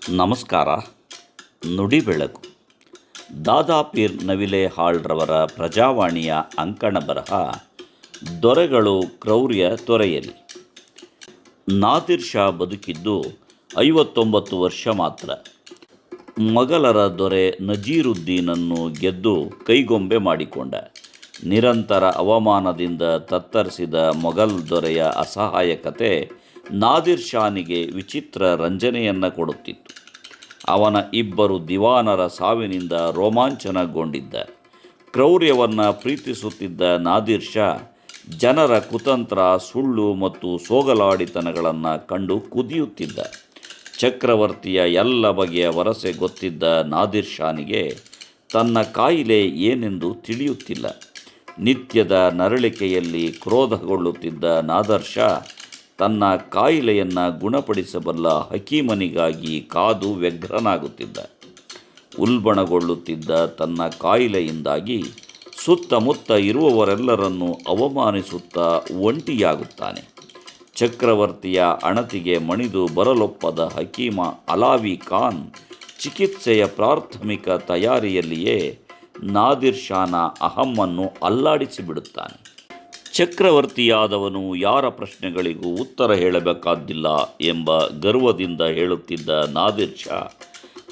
ನಮಸ್ಕಾರ. ನುಡಿ ಬೆಳಕು. ದಾದಾ ಪೀರ್ ನವಿಲೆ ಹಾಳ್ರವರ ಪ್ರಜಾವಾಣಿಯ ಅಂಕಣ ಬರಹ ದೊರೆಗಳು ಕ್ರೌರ್ಯ ತೊರೆಯಲಿ. ನಾದಿರ್ ಶಾ ಬದುಕಿದ್ದು 59 ವರ್ಷ ಮಾತ್ರ. ಮೊಘಲರ ದೊರೆ ನಜೀರುದ್ದೀನನ್ನು ಗೆದ್ದು ಕೈಗೊಂಬೆ ಮಾಡಿಕೊಂಡ. ನಿರಂತರ ಅವಮಾನದಿಂದ ತತ್ತರಿಸಿದ ಮೊಘಲ್ ದೊರೆಯ ಅಸಹಾಯಕತೆ ನಾದಿರ್ ಶಾನಿಗೆ ವಿಚಿತ್ರ ರಂಜನೆಯನ್ನು ಕೊಡುತ್ತಿತ್ತು. ಅವನ 2 ದಿವಾನರ ಸಾವಿನಿಂದ ರೋಮಾಂಚನಗೊಂಡಿದ್ದ. ಕ್ರೌರ್ಯವನ್ನು ಪ್ರೀತಿಸುತ್ತಿದ್ದ ನಾದಿರ್ ಶಾ ಜನರ ಕುತಂತ್ರ, ಸುಳ್ಳು ಮತ್ತು ಸೋಗಲಾಡಿತನಗಳನ್ನು ಕಂಡು ಕುದಿಯುತ್ತಿದ್ದ. ಚಕ್ರವರ್ತಿಯ ಎಲ್ಲ ಬಗೆಯ ವರಸೆ ಗೊತ್ತಿದ್ದ ನಾದಿರ್ ಶಾನಿಗೆ ತನ್ನ ಕಾಯಿಲೆ ಏನೆಂದು ತಿಳಿಯುತ್ತಿಲ್ಲ. ನಿತ್ಯದ ನರಳಿಕೆಯಲ್ಲಿ ಕ್ರೋಧಗೊಳ್ಳುತ್ತಿದ್ದ ನಾದಿರ್ ಶಾ ತನ್ನ ಕಾಯಿಲೆಯನ್ನು ಗುಣಪಡಿಸಬಲ್ಲ ಹಕೀಮನಿಗಾಗಿ ಕಾದು ವ್ಯಗ್ರನಾಗುತ್ತಿದ್ದ. ಉಲ್ಬಣಗೊಳ್ಳುತ್ತಿದ್ದ ತನ್ನ ಕಾಯಿಲೆಯಿಂದಾಗಿ ಸುತ್ತಮುತ್ತ ಇರುವವರೆಲ್ಲರನ್ನೂ ಅವಮಾನಿಸುತ್ತಾ ಒಂಟಿಯಾಗುತ್ತಾನೆ. ಚಕ್ರವರ್ತಿಯ ಅಣತಿಗೆ ಮಣಿದು ಬರಲೊಪ್ಪದ ಹಕೀಮ ಅಲಾವಿ ಖಾನ್ ಚಿಕಿತ್ಸೆಯ ಪ್ರಾಥಮಿಕ ತಯಾರಿಯಲ್ಲಿಯೇ ನಾದಿರ್ ಶಾನ ಅಹಮ್ಮನ್ನು ಅಲ್ಲಾಡಿಸಿಬಿಡುತ್ತಾನೆ. ಚಕ್ರವರ್ತಿಯಾದವನು ಯಾರ ಪ್ರಶ್ನೆಗಳಿಗೂ ಉತ್ತರ ಹೇಳಬೇಕಾದ್ದಿಲ್ಲ ಎಂಬ ಗರ್ವದಿಂದ ಹೇಳುತ್ತಿದ್ದ ನಾದಿರ್ ಶಾ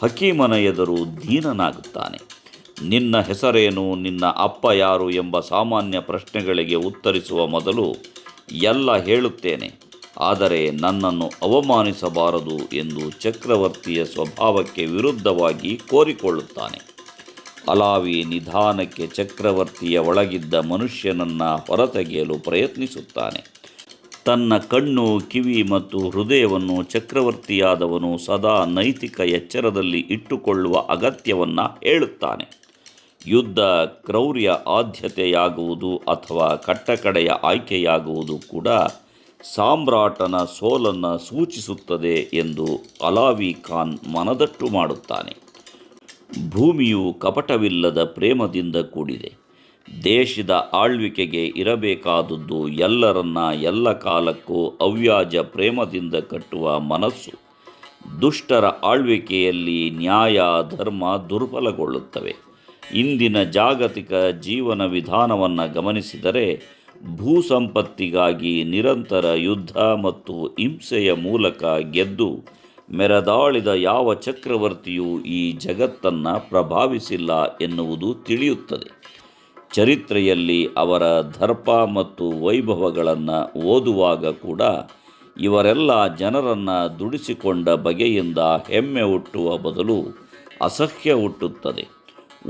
ಹಕೀಮನ ಎದುರು ದೀನನಾಗುತ್ತಾನೆ. ನಿನ್ನ ಹೆಸರೇನು, ನಿನ್ನ ಅಪ್ಪ ಯಾರು ಎಂಬ ಸಾಮಾನ್ಯ ಪ್ರಶ್ನೆಗಳಿಗೆ ಉತ್ತರಿಸುವ ಮೊದಲು ಎಲ್ಲ ಹೇಳುತ್ತೇನೆ, ಆದರೆ ನನ್ನನ್ನು ಅವಮಾನಿಸಬಾರದು ಎಂದು ಚಕ್ರವರ್ತಿಯ ಸ್ವಭಾವಕ್ಕೆ ವಿರುದ್ಧವಾಗಿ ಕೋರಿಕೊಳ್ಳುತ್ತಾನೆ. ಅಲಾವಿ ನಿಧಾನಕ್ಕೆ ಚಕ್ರವರ್ತಿಯ ಒಳಗಿದ್ದ ಮನುಷ್ಯನನ್ನು ಹೊರತೆಗೆಯಲು ಪ್ರಯತ್ನಿಸುತ್ತಾನೆ. ತನ್ನ ಕಣ್ಣು, ಕಿವಿ ಮತ್ತು ಹೃದಯವನ್ನು ಚಕ್ರವರ್ತಿಯಾದವನು ಸದಾ ನೈತಿಕ ಎಚ್ಚರದಲ್ಲಿ ಇಟ್ಟುಕೊಳ್ಳುವ ಅಗತ್ಯವನ್ನು ಹೇಳುತ್ತಾನೆ. ಯುದ್ಧ, ಕ್ರೌರ್ಯ ಆದ್ಯತೆಯಾಗುವುದು ಅಥವಾ ಕಟ್ಟಕಡೆಯ ಆಯ್ಕೆಯಾಗುವುದು ಕೂಡ ಸಾಮ್ರಾಟನ ಸೋಲನ್ನು ಸೂಚಿಸುತ್ತದೆ ಎಂದು ಅಲಾವಿ ಖಾನ್ ಮನದಟ್ಟು ಮಾಡುತ್ತಾನೆ. ಭೂಮಿಯು ಕಪಟವಿಲ್ಲದ ಪ್ರೇಮದಿಂದ ಕೂಡಿದೆ. ದೇಶದ ಆಳ್ವಿಕೆಗೆ ಇರಬೇಕಾದದ್ದು ಎಲ್ಲರನ್ನ ಎಲ್ಲ ಕಾಲಕ್ಕೂ ಅವ್ಯಾಜ ಪ್ರೇಮದಿಂದ ಕಟ್ಟುವ ಮನಸ್ಸು. ದುಷ್ಟರ ಆಳ್ವಿಕೆಯಲ್ಲಿ ನ್ಯಾಯ, ಧರ್ಮ ದುರ್ಬಲಗೊಳ್ಳುತ್ತವೆ. ಇಂದಿನ ಜಾಗತಿಕ ಜೀವನ ವಿಧಾನವನ್ನು ಗಮನಿಸಿದರೆ ಭೂಸಂಪತ್ತಿಗಾಗಿ ನಿರಂತರ ಯುದ್ಧ ಮತ್ತು ಹಿಂಸೆಯ ಮೂಲಕ ಗೆದ್ದು ಮೆರೆದಾಳಿದ ಯಾವ ಚಕ್ರವರ್ತಿಯೂ ಈ ಜಗತ್ತನ್ನು ಪ್ರಭಾವಿಸಿಲ್ಲ ಎನ್ನುವುದು ತಿಳಿಯುತ್ತದೆ. ಚರಿತ್ರೆಯಲ್ಲಿ ಅವರ ದರ್ಪ ಮತ್ತು ವೈಭವಗಳನ್ನು ಓದುವಾಗ ಕೂಡ ಇವರೆಲ್ಲ ಜನರನ್ನು ದುಡಿಸಿಕೊಂಡ ಬಗೆಯಿಂದ ಹೆಮ್ಮೆ ಹುಟ್ಟುವ ಬದಲು ಅಸಹ್ಯ ಹುಟ್ಟುತ್ತದೆ.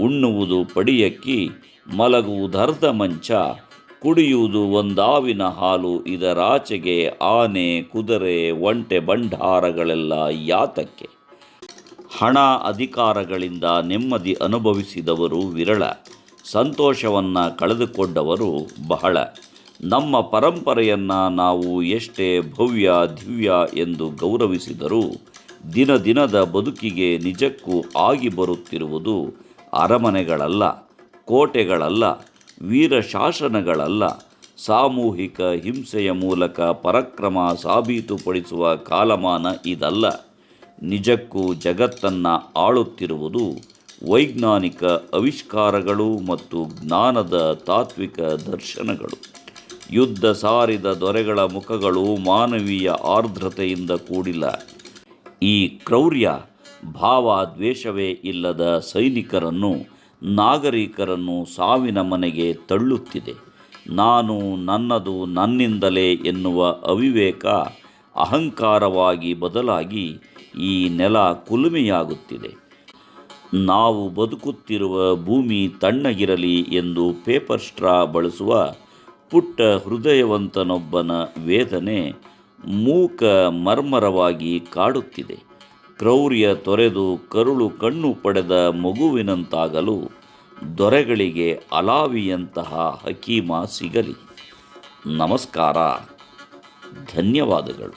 ಉಣ್ಣುವುದು ಪಡಿಯಕ್ಕಿ, ಮಲಗುವುದರ್ಧ ಮಂಚ, ಕುಡಿಯುವುದು ಒಂದಾವಿನ ಹಾಲು, ಇದರಾಚೆಗೆ ಆನೆ, ಕುದುರೆ, ಒಂಟೆ ಬಂಡಾರಗಳೆಲ್ಲ ಯಾತಕ್ಕೆ? ಹಣ, ಅಧಿಕಾರಗಳಿಂದ ನೆಮ್ಮದಿ ಅನುಭವಿಸಿದವರು ವಿರಳ. ಸಂತೋಷವನ್ನು ಕಳೆದುಕೊಂಡವರು ಬಹಳ. ನಮ್ಮ ಪರಂಪರೆಯನ್ನು ನಾವು ಎಷ್ಟೇ ಭವ್ಯ, ದಿವ್ಯ ಎಂದು ಗೌರವಿಸಿದರೂ ದಿನದ ಬದುಕಿಗೆ ನಿಜಕ್ಕೂ ಆಗಿ ಬರುತ್ತಿರುವುದು ಅರಮನೆಗಳಲ್ಲ, ಕೋಟೆಗಳಲ್ಲ, ವೀರ ಶಾಸನಗಳಲ್ಲ, ಸಾಮೂಹಿಕ ಹಿಂಸೆಯ ಮೂಲಕ ಪರಾಕ್ರಮ ಸಾಬೀತುಪಡಿಸುವ ಕಾಲಮಾನ ಇದಲ್ಲ. ನಿಜಕ್ಕೂ ಜಗತ್ತನ್ನು ಆಳುತ್ತಿರುವುದು ವೈಜ್ಞಾನಿಕ ಆವಿಷ್ಕಾರಗಳು ಮತ್ತು ಜ್ಞಾನದ ತಾತ್ವಿಕ ದರ್ಶನಗಳು. ಯುದ್ಧ ಸಾರಿದ ದೊರೆಗಳ ಮುಖಗಳು ಮಾನವೀಯ ಆರ್ದ್ರತೆಯಿಂದ ಕೂಡಿಲ್ಲ. ಈ ಕ್ರೌರ್ಯ ಭಾವದ್ವೇಷವೇ ಇಲ್ಲದ ಸೈನಿಕರನ್ನು, ನಾಗರಿಕರನ್ನು ಸಾವಿನ ಮನೆಗೆ ತಳ್ಳುತ್ತಿದೆ. ನಾನು, ನನ್ನದು, ನನ್ನಿಂದಲೇ ಎನ್ನುವ ಅವಿವೇಕ ಅಹಂಕಾರವಾಗಿ ಬದಲಾಗಿ ಈ ನೆಲ ಕುಲುಮೆಯಾಗುತ್ತಿದೆ. ನಾವು ಬದುಕುತ್ತಿರುವ ಭೂಮಿ ತಣ್ಣಗಿರಲಿ ಎಂದು ಪೇಪರ್ ಸ್ಟ್ರಾ ಬಳಸುವ ಪುಟ್ಟ ಹೃದಯವಂತನೊಬ್ಬನ ವೇದನೆ ಮೂಕ ಮರ್ಮರವಾಗಿ ಕಾಡುತ್ತಿದೆ. ಕ್ರೌರ್ಯ ತೊರೆದು ಕರುಳು ಕಣ್ಣು ಪಡೆದ ಮಗುವಿನಂತಾಗಲು ದೊರೆಗಳಿಗೆ ಅಲಾವಿಯಂತಹ ಹಕೀಮ ಸಿಗಲಿ. ನಮಸ್ಕಾರ. ಧನ್ಯವಾದಗಳು.